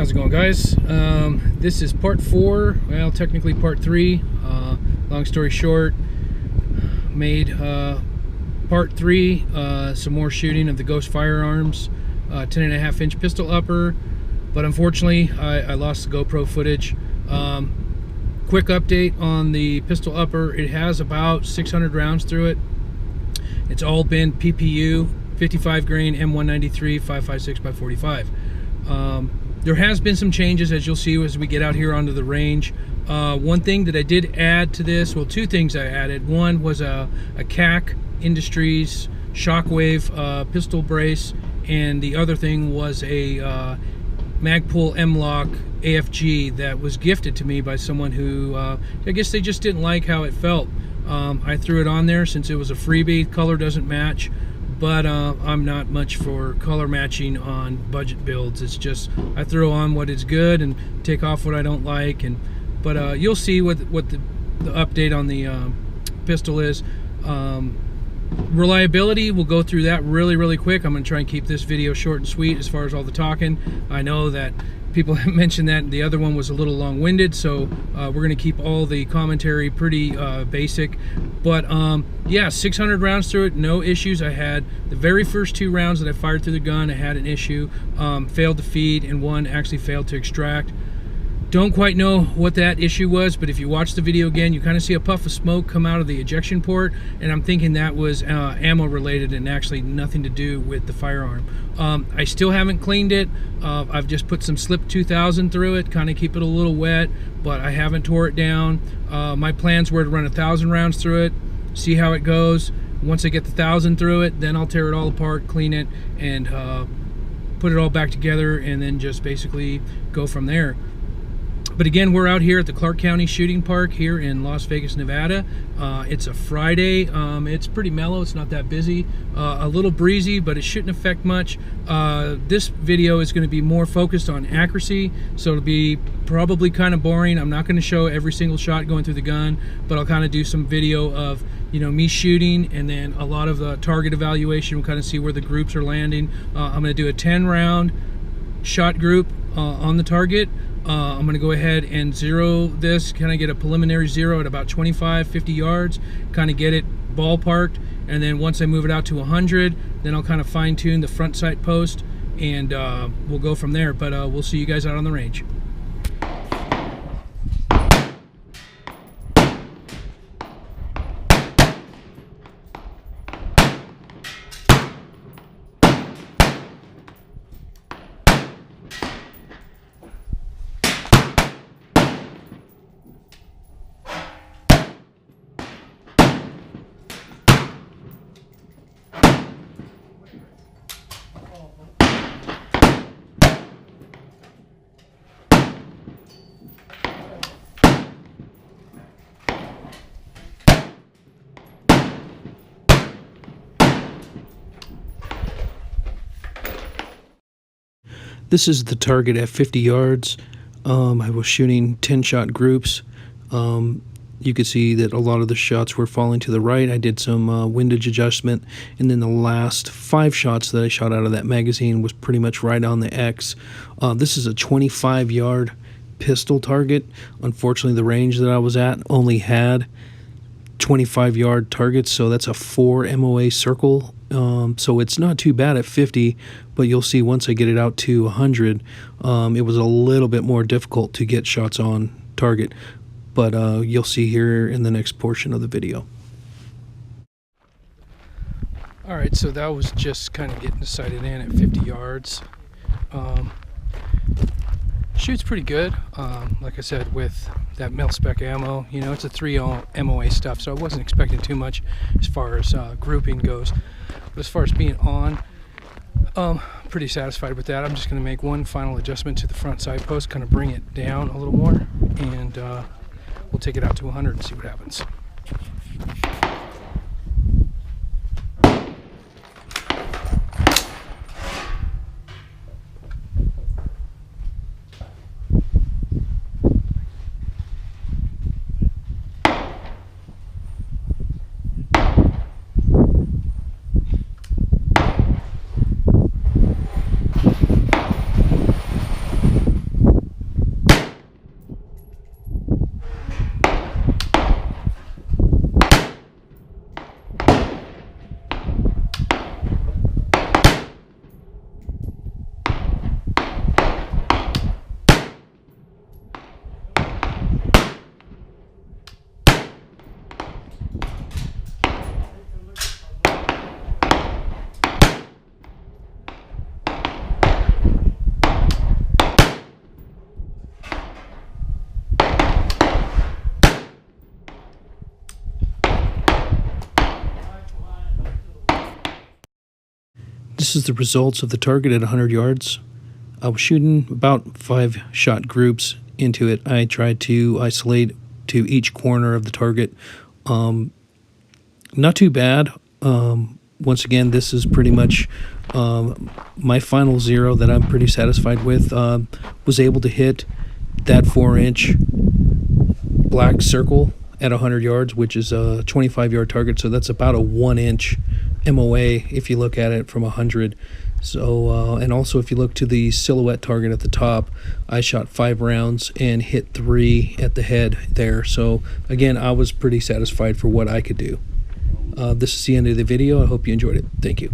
How's it going, guys? This is part 4, well, technically part 3. Long story short, made part 3, some more shooting of the Ghost Firearms 10.5 inch pistol upper, but unfortunately I lost the GoPro footage. Quick update on the pistol upper: it has about 600 rounds through it. It's all been PPU 55 grain M193 5.56x45. There has been some changes, as you'll see as we get out here onto the range. One thing that I did add to this, well, two things I added. One was a CAC Industries Shockwave pistol brace, and the other thing was a Magpul M-Lock AFG that was gifted to me by someone who, I guess they just didn't like how it felt. I threw it on there since it was a freebie. Color doesn't match, but I'm not much for color matching on budget builds. It's just I throw on what is good and take off what I don't like. But you'll see what the update on the pistol is. Reliability, we'll go through that really quick. I'm going to try and keep this video short and sweet as far as all the talking. I know that people have mentioned that the other one was a little long-winded, so we're going to keep all the commentary pretty basic. But yeah, 600 rounds through it, no issues. I had the very first 2 rounds that I fired through the gun, I had an issue, failed to feed, and one actually failed to extract. Don't quite know what that issue was, but if you watch the video again, you kind of see a puff of smoke come out of the ejection port, and I'm thinking that was ammo related and actually nothing to do with the firearm. I still haven't cleaned it. I've just put some Slip 2000 through it, kind of keep it a little wet, but I haven't tore it down. My plans were to run 1,000 rounds through it, see how it goes. Once I get the 1,000 through it, then I'll tear it all apart, clean it, and put it all back together, and then just basically go from there. But again, we're out here at the Clark County Shooting Park here in Las Vegas, Nevada. It's a Friday. It's pretty mellow. It's not that busy. A little breezy, but it shouldn't affect much. This video is going to be more focused on accuracy, so it'll be probably kind of boring. I'm not going to show every single shot going through the gun, but I'll kind of do some video of, you know, me shooting, and then a lot of the target evaluation. We'll kind of see where the groups are landing. I'm going to do a 10-round shot group on the target. I'm going to go ahead and zero this, kind of get a preliminary zero at about 25-50 yards, kind of get it ballparked, and then once I move it out to 100, then I'll kind of fine-tune the front sight post, and we'll go from there. But we'll see you guys out on the range. This is the target at 50 yards. I was shooting 10-shot groups. You could see that a lot of the shots were falling to the right. I did some windage adjustment, and then the last 5 shots that I shot out of that magazine was pretty much right on the X. This is a 25-yard pistol target. Unfortunately, the range that I was at only had 25-yard targets, so that's a 4 MOA circle. So it's not too bad at 50, but you'll see once I get it out to 100, it was a little bit more difficult to get shots on target. But you'll see here in the next portion of the video. All right, so that was just kind of getting sighted in at 50 yards. Shoots pretty good. Like I said, with that mil-spec ammo, you know, it's a 3 MOA stuff, so I wasn't expecting too much as far as grouping goes. But as far as being on, pretty satisfied with that. I'm just going to make one final adjustment to the front side post, kind of bring it down a little more, and we'll take it out to 100 and see what happens. this is the results of the target at 100 yards. I was shooting about 5-shot groups into it. I tried to isolate to each corner of the target. Not too bad. Once again, this is pretty much my final zero that I'm pretty satisfied with. Was able to hit that 4-inch black circle at 100 yards, which is a 25-yard target, so that's about a 1-inch MOA if you look at it from 100. So and also if you look to the silhouette target at the top, I shot 5 rounds and hit 3 at the head there. So again, I was pretty satisfied for what I could do. This is the end of the video. I hope you enjoyed it. Thank you.